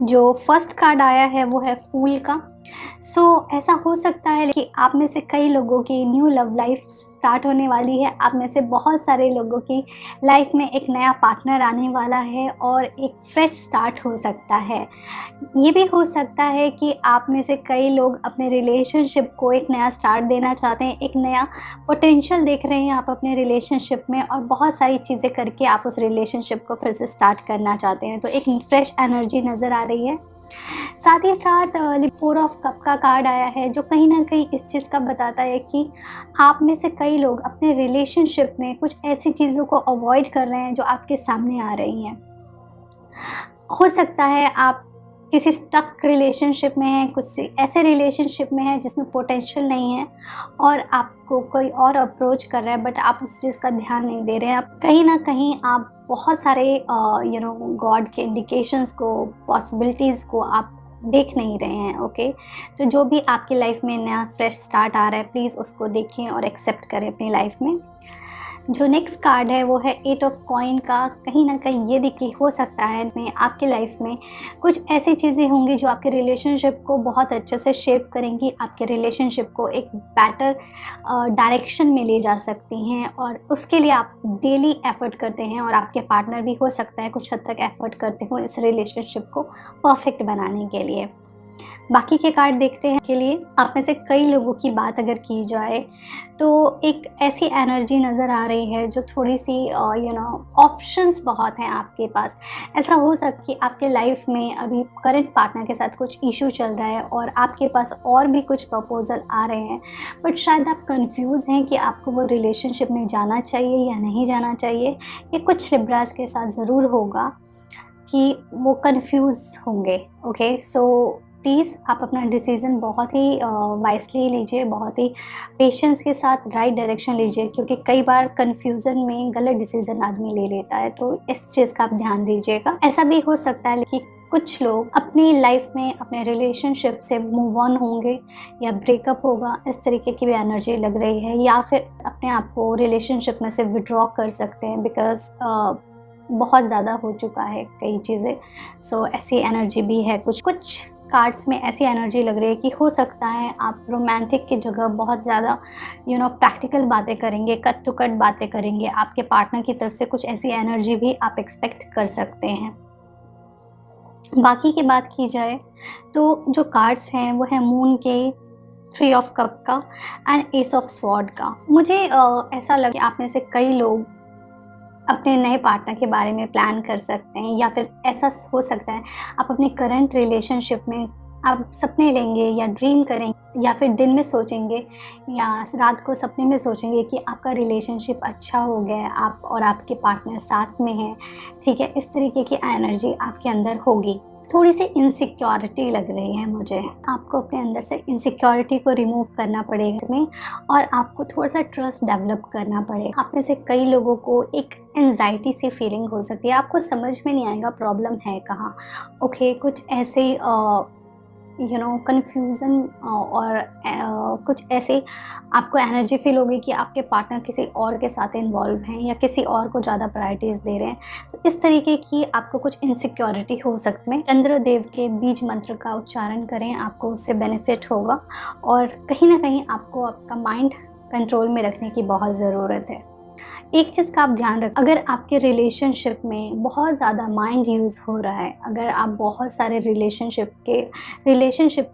जो first card आया है वो है फूल का। ऐसा हो सकता है कि आप में से कई लोगों की न्यू लव लाइफ स्टार्ट होने वाली है। आप में से बहुत सारे लोगों की लाइफ में एक नया पार्टनर आने वाला है और एक फ्रेश स्टार्ट हो सकता है। ये भी हो सकता है कि आप में से कई लोग अपने रिलेशनशिप को एक नया स्टार्ट देना चाहते हैं, एक नया पोटेंशियल देख रहे हैं आप अपने रिलेशनशिप में, और बहुत सारी चीज़ें करके आप उस रिलेशनशिप को फिर से स्टार्ट करना चाहते हैं। तो एक फ्रेश एनर्जी नज़र आ रही है। साथ ही साथ 4 ऑफ कप का कार्ड आया है, जो कहीं ना कहीं इस चीज़ का बताता है कि आप में से कई लोग अपने रिलेशनशिप में कुछ ऐसी चीज़ों को अवॉइड कर रहे हैं जो आपके सामने आ रही हैं। हो सकता है आप किसी स्टक रिलेशनशिप में हैं, कुछ ऐसे रिलेशनशिप में हैं जिसमें पोटेंशियल नहीं है और आपको कोई और अप्रोच कर रहा है, बट आप उस चीज़ का ध्यान नहीं दे रहे हैं। आप कहीं ना कहीं आप बहुत सारे गॉड के इंडिकेशंस को, पॉसिबिलिटीज़ को आप देख नहीं रहे हैं। ओके, तो जो भी आपकी लाइफ में नया फ्रेश स्टार्ट आ रहा है, प्लीज़ उसको देखें और एक्सेप्ट करें अपनी लाइफ में। जो नेक्स्ट कार्ड है वो है 8 ऑफ कॉइन का। कहीं ना कहीं ये देखिए, हो सकता है में आपकी लाइफ में कुछ ऐसी चीज़ें होंगी जो आपके रिलेशनशिप को बहुत अच्छे से शेप करेंगी, आपके रिलेशनशिप को एक बेटर डायरेक्शन में ले जा सकती हैं, और उसके लिए आप डेली एफर्ट करते हैं और आपके पार्टनर भी हो सकता है कुछ हद तक एफर्ट करते हो इस रिलेशनशिप को परफेक्ट बनाने के लिए। बाकी के कार्ड देखते हैं के लिए। आप में से कई लोगों की बात अगर की जाए तो एक ऐसी एनर्जी नज़र आ रही है जो थोड़ी सी ऑप्शंस बहुत हैं आपके पास। ऐसा हो सकता है कि आपके लाइफ में अभी करंट पार्टनर के साथ कुछ इशू चल रहा है और आपके पास और भी कुछ प्रपोजल आ रहे हैं, बट शायद आप कंफ्यूज हैं कि आपको वो रिलेशनशिप में जाना चाहिए या नहीं जाना चाहिए। ये कुछ लिब्रास के साथ ज़रूर होगा कि वो कंफ्यूज होंगे। ओके, सो प्लीज़ आप अपना डिसीज़न बहुत ही वाइसली लीजिए, बहुत ही पेशेंस के साथ राइट डायरेक्शन लीजिए, क्योंकि कई बार कन्फ्यूज़न में गलत डिसीज़न आदमी ले लेता है। तो इस चीज़ का आप ध्यान दीजिएगा। ऐसा भी हो सकता है कि कुछ लोग अपनी लाइफ में अपने रिलेशनशिप से मूव ऑन होंगे या ब्रेकअप होगा, इस तरीके की भी एनर्जी लग रही है, या फिर अपने आप को रिलेशनशिप में से विड्रॉ कर सकते हैं बिकॉज बहुत ज़्यादा हो चुका है कई चीज़ें। सो ऐसी एनर्जी भी है। कुछ कार्ड्स में ऐसी एनर्जी लग रही है कि हो सकता है आप रोमांटिक की जगह बहुत ज़्यादा प्रैक्टिकल बातें करेंगे, कट टू कट बातें करेंगे। आपके पार्टनर की तरफ से कुछ ऐसी एनर्जी भी आप एक्सपेक्ट कर सकते हैं। बाकी की बात की जाए तो जो कार्ड्स हैं वो है मून के, 3 ऑफ कप का एंड एस ऑफ स्वॉर्ड का। मुझे ऐसा लगा कि आप में से कई लोग अपने नए पार्टनर के बारे में प्लान कर सकते हैं, या फिर ऐसा हो सकता है आप अपने करंट रिलेशनशिप में आप सपने लेंगे या ड्रीम करेंगे, या फिर दिन में सोचेंगे या रात को सपने में सोचेंगे कि आपका रिलेशनशिप अच्छा हो गया है, आप और आपके पार्टनर साथ में हैं। ठीक है, इस तरीके की एनर्जी आपके अंदर होगी। थोड़ी सी इनसिक्योरिटी लग रही है मुझे। आपको अपने अंदर से इनसिक्योरिटी को रिमूव करना पड़ेगा में, और आपको थोड़ा सा ट्रस्ट डेवलप करना पड़ेगा। आप में से कई लोगों को एक एंजाइटी सी फीलिंग हो सकती है, आपको समझ में नहीं आएगा प्रॉब्लम है कहाँ। ओके, कुछ ऐसे कन्फ्यूज़न और कुछ ऐसे आपको एनर्जी फील होगी कि आपके पार्टनर किसी और के साथ इन्वॉल्व हैं या किसी और को ज़्यादा प्रायोरिटीज़ दे रहे हैं। तो इस तरीके की आपको कुछ इनसिक्योरिटी हो सकती है। चंद्रदेव के बीज मंत्र का उच्चारण करें, आपको उससे बेनिफिट होगा, और कहीं ना कहीं आपको आपका माइंड कंट्रोल में रखने की बहुत ज़रूरत है। एक चीज़ का आप ध्यान रखें, अगर आपके रिलेशनशिप में बहुत ज़्यादा माइंड यूज़ हो रहा है, अगर आप बहुत सारे रिलेशनशिप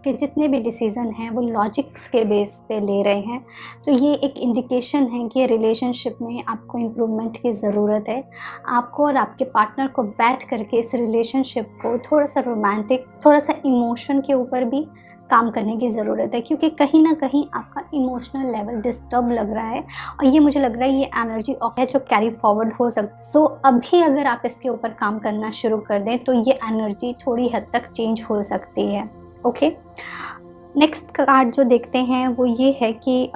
के जितने भी डिसीज़न हैं वो लॉजिक्स के बेस पे ले रहे हैं, तो ये एक इंडिकेशन है कि रिलेशनशिप में आपको इम्प्रूवमेंट की ज़रूरत है। आपको और आपके पार्टनर को बैठ करके इस रिलेशनशिप को थोड़ा सा रोमांटिक, थोड़ा सा इमोशन के ऊपर भी काम करने की ज़रूरत है, क्योंकि कहीं ना कहीं आपका इमोशनल लेवल डिस्टर्ब लग रहा है, और ये मुझे लग रहा है ये एनर्जी है जो कैरी फॉरवर्ड हो सकती। सो अभी अगर आप इसके ऊपर काम करना शुरू कर दें तो ये एनर्जी थोड़ी हद तक चेंज हो सकती है। ओके, नेक्स्ट कार्ड जो देखते हैं वो ये है कि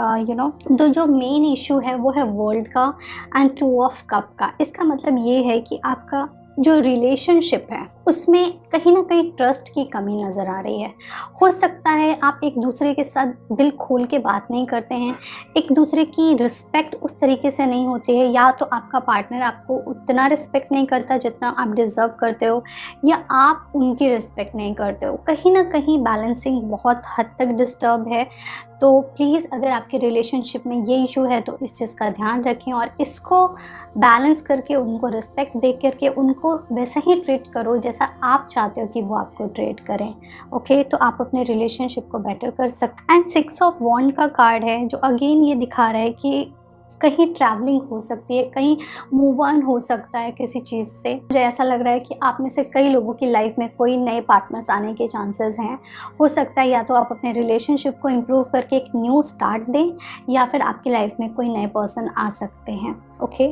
तो जो मेन इशू है वो है वर्ल्ड का एंड 2 ऑफ कप का। इसका मतलब ये है कि आपका जो रिलेशनशिप है उसमें कहीं ना कहीं ट्रस्ट की कमी नज़र आ रही है। हो सकता है आप एक दूसरे के साथ दिल खोल के बात नहीं करते हैं, एक दूसरे की रिस्पेक्ट उस तरीके से नहीं होती है, या तो आपका पार्टनर आपको उतना रिस्पेक्ट नहीं करता जितना आप डिज़र्व करते हो, या आप उनकी रिस्पेक्ट नहीं करते हो। कहीं ना कहीं बैलेंसिंग बहुत हद तक डिस्टर्ब है। तो प्लीज़ अगर आपके रिलेशनशिप में ये इशू है तो इस चीज़ का ध्यान रखें और इसको बैलेंस करके, उनको रिस्पेक्ट दे करके उनको वैसा ही ट्रीट करो जैसा आप चाहते हो कि वो आपको ट्रीट करें। ओके, तो आप अपने रिलेशनशिप को बेटर कर सकते। एंड 6 ऑफ वॉन्ड का कार्ड है जो अगेन ये दिखा रहा है कि कहीं ट्रैवलिंग हो सकती है, कहीं मूव ऑन हो सकता है किसी चीज़ से। मुझे ऐसा लग रहा है कि आप में से कई लोगों की लाइफ में कोई नए पार्टनर्स आने के चांसेस हैं। हो सकता है या तो आप अपने रिलेशनशिप को इम्प्रूव करके एक न्यू स्टार्ट दें, या फिर आपकी लाइफ में कोई नए पर्सन आ सकते हैं। ओके,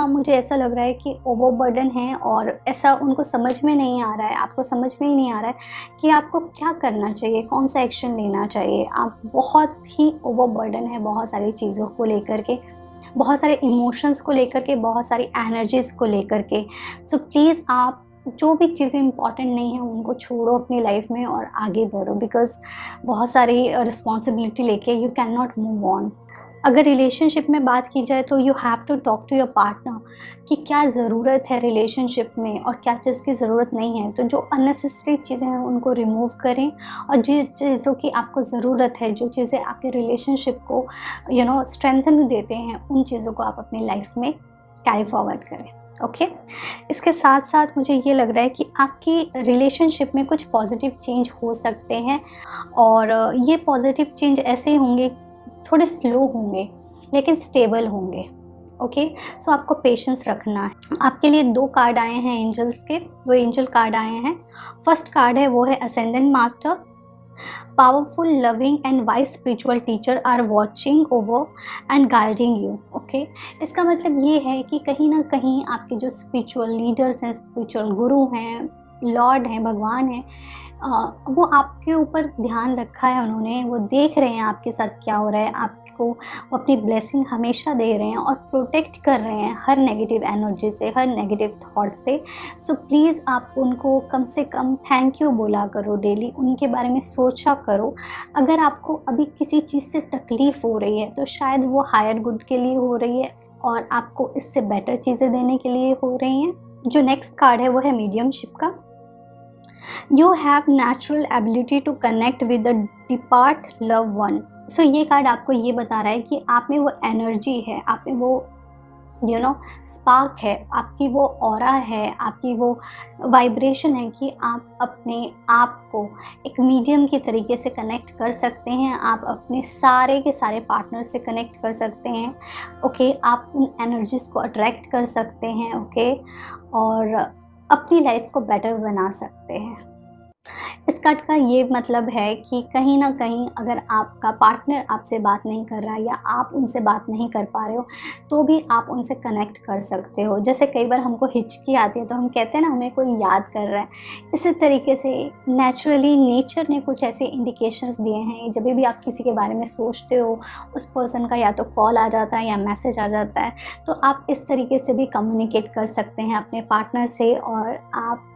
मुझे ऐसा लग रहा है कि ओवरबर्डन है और ऐसा उनको समझ में नहीं आ रहा है, आपको समझ में ही नहीं आ रहा है कि आपको क्या करना चाहिए, कौन सा एक्शन लेना चाहिए। आप बहुत ही ओवरबर्डन है बहुत सारी चीज़ों को लेकर के, बहुत सारे इमोशंस को लेकर के, बहुत सारी एनर्जीज़ को लेकर के। सो प्लीज़ आप जो भी चीज़ें इंपॉर्टेंट नहीं हैं उनको छोड़ो अपनी लाइफ में और आगे बढ़ो, बिकॉज़ बहुत सारी रिस्पॉन्सिबिलिटी लेके you can not move on. अगर रिलेशनशिप में बात की जाए तो you have to talk to your partner कि क्या ज़रूरत है रिलेशनशिप में और क्या चीज़ की ज़रूरत नहीं है। तो जो अननेसेसरी चीज़ें हैं उनको रिमूव करें, और जिन चीज़ों की आपको ज़रूरत है, जो चीज़ें आपके रिलेशनशिप को स्ट्रेंथन देते हैं, उन चीज़ों को आप अपनी लाइफ में कैरी फॉरवर्ड करें। ओके, इसके साथ साथ मुझे ये लग रहा है कि आपकी रिलेशनशिप में कुछ पॉजिटिव चेंज हो सकते हैं, और ये पॉजिटिव चेंज ऐसे होंगे, थोड़े स्लो होंगे लेकिन स्टेबल होंगे। ओके, सो आपको पेशेंस रखना है। आपके लिए 2 कार्ड आए हैं एंजल्स के, 2 एंजल कार्ड आए हैं। फर्स्ट कार्ड है वो है ascendant master. Powerful, loving and wise spiritual teacher are watching over and guiding you. Okay, इसका मतलब ये है कि कहीं ना कहीं आपके जो स्पिरिचुअल लीडर्स हैं, स्पिरिचुअल गुरु हैं, लॉर्ड हैं, भगवान हैं, वो आपके ऊपर ध्यान रखा है उन्होंने, वो देख रहे हैं आपके साथ क्या हो रहा है, आपको वो अपनी ब्लेसिंग हमेशा दे रहे हैं और प्रोटेक्ट कर रहे हैं हर नेगेटिव एनर्जी से, हर नेगेटिव थॉट से। सो प्लीज़ आप उनको कम से कम थैंक यू बोला करो डेली, उनके बारे में सोचा करो। अगर आपको अभी किसी चीज़ से तकलीफ़ हो रही है तो शायद वो हायर गुड के लिए हो रही है और आपको इससे बेटर चीज़ें देने के लिए हो रही हैं। जो नेक्स्ट कार्ड है वो है मीडियमशिप का। You have natural ability to connect with the depart loved one। सो ये कार्ड आपको ये बता रहा है कि आप में वो एनर्जी है, आप में वो स्पार्क है, आपकी वो ऑरा है, आपकी वो वाइब्रेशन है कि आप अपने आप को एक मीडियम के तरीके से कनेक्ट कर सकते हैं। आप अपने सारे के सारे पार्टनर से कनेक्ट कर सकते हैं। ओके, आप उन एनर्जीज़ को अट्रैक्ट कर सकते हैं। ओके, और अपनी लाइफ को बेटर बना सकते हैं। इस कार्ड का ये मतलब है कि कहीं ना कहीं अगर आपका पार्टनर आपसे बात नहीं कर रहा है या आप उनसे बात नहीं कर पा रहे हो तो भी आप उनसे कनेक्ट कर सकते हो। जैसे कई बार हमको हिचकी आती है तो हम कहते हैं ना हमें कोई याद कर रहा है, इसी तरीके से नेचुरली नेचर ने कुछ ऐसे इंडिकेशंस दिए हैं। जब भी आप किसी के बारे में सोचते हो उस पर्सन का या तो कॉल आ जाता है या मैसेज आ जाता है, तो आप इस तरीके से भी कम्युनिकेट कर सकते हैं अपने पार्टनर से और आप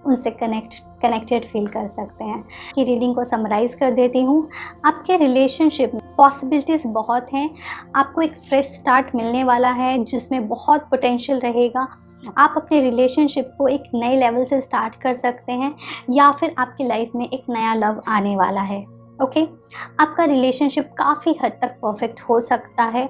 उनसे कनेक्टेड फील कर सकते हैं। कि रीडिंग को समराइज़ कर देती हूँ। आपके रिलेशनशिप में पॉसिबिलिटीज़ बहुत हैं, आपको एक फ्रेश स्टार्ट मिलने वाला है जिसमें बहुत पोटेंशियल रहेगा। आप अपने रिलेशनशिप को एक नए लेवल से स्टार्ट कर सकते हैं या फिर आपकी लाइफ में एक नया लव आने वाला है। ओके, आपका रिलेशनशिप काफ़ी हद तक परफेक्ट हो सकता है।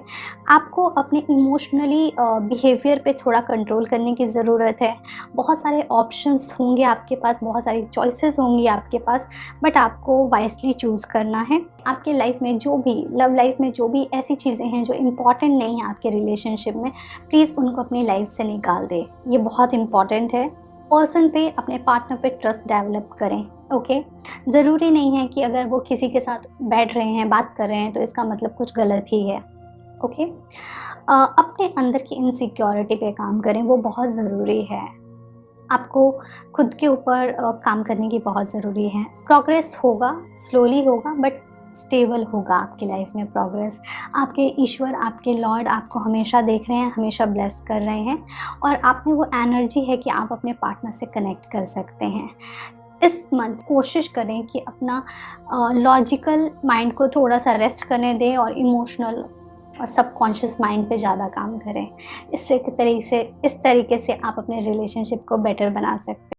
आपको अपने इमोशनली बिहेवियर पे थोड़ा कंट्रोल करने की ज़रूरत है। बहुत सारे ऑप्शंस होंगे आपके पास, बहुत सारी चॉइसेस होंगी आपके पास, बट आपको वाइसली चूज़ करना है। आपके लाइफ में जो भी लव लाइफ में जो भी ऐसी चीज़ें हैं जो इम्पॉर्टेंट नहीं हैं आपके रिलेशनशिप में, प्लीज़ उनको अपनी लाइफ से निकाल दें। ये बहुत इम्पॉर्टेंट है। पर्सन पे, अपने पार्टनर पे ट्रस्ट डेवलप करें। ओके, ज़रूरी नहीं है कि अगर वो किसी के साथ बैठ रहे हैं, बात कर रहे हैं तो इसका मतलब कुछ गलत ही है। ओके, अपने अंदर की इनसिक्योरिटी पे काम करें, वो बहुत ज़रूरी है। आपको खुद के ऊपर काम करने की बहुत ज़रूरी है। प्रोग्रेस होगा, स्लोली होगा, बट स्टेबल होगा आपकी लाइफ में प्रोग्रेस। आपके ईश्वर, आपके लॉर्ड आपको हमेशा देख रहे हैं, हमेशा ब्लेस कर रहे हैं और आप में वो एनर्जी है कि आप अपने पार्टनर से कनेक्ट कर सकते हैं। इस मंथ कोशिश करें कि अपना लॉजिकल माइंड को थोड़ा सा रेस्ट करने दें और इमोशनल और सबकॉन्शियस माइंड पे ज़्यादा काम करें। इस तरीके से आप अपने रिलेशनशिप को बेटर बना सकते हैं।